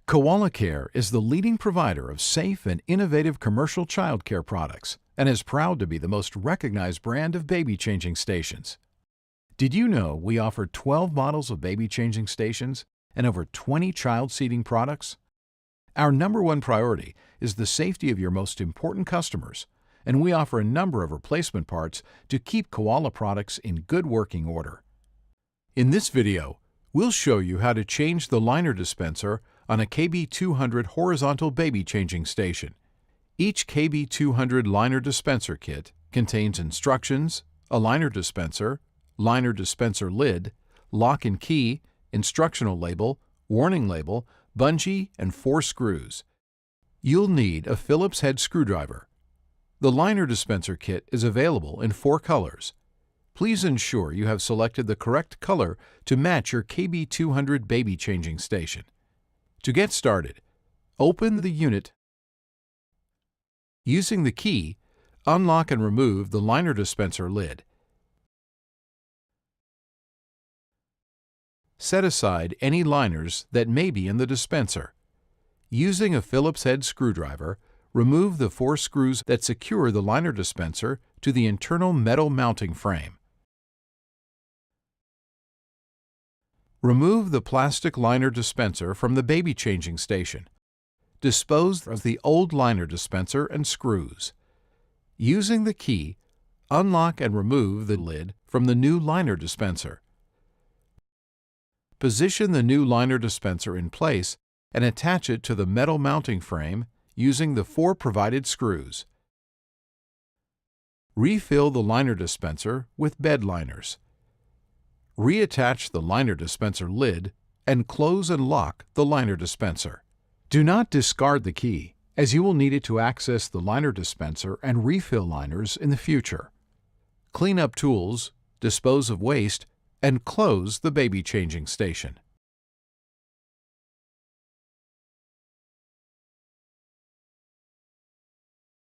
Koala Care is the leading provider of safe and innovative commercial child care products and is proud to be the most recognized brand of baby-changing stations. Did you know we offer 12 models of baby-changing stations and over 20 child seating products? Our number one priority is the safety of your most important customers, and we offer a number of replacement parts to keep Koala products in good working order. In this video, we'll show you how to change the liner dispenser on a KB200 horizontal baby-changing station. Each KB200 liner dispenser kit contains instructions, a liner dispenser lid, lock and key, instructional label, warning label, bungee, and 4 screws. You'll need a Phillips head screwdriver. The liner dispenser kit is available in 4 colors. Please ensure you have selected the correct color to match your KB200 baby-changing station. To get started, open the unit. Using the key, unlock and remove the liner dispenser lid. Set aside any liners that may be in the dispenser. Using a Phillips head screwdriver, remove the 4 screws that secure the liner dispenser to the internal metal mounting frame. Remove the plastic liner dispenser from the baby-changing station. Dispose of the old liner dispenser and screws. Using the key, unlock and remove the lid from the new liner dispenser. Position the new liner dispenser in place and attach it to the metal mounting frame using the 4 provided screws. Refill the liner dispenser with bed liners. Reattach the liner dispenser lid and close and lock the liner dispenser. Do not discard the key, as you will need it to access the liner dispenser and refill liners in the future. Clean up tools, dispose of waste, and close the baby-changing station.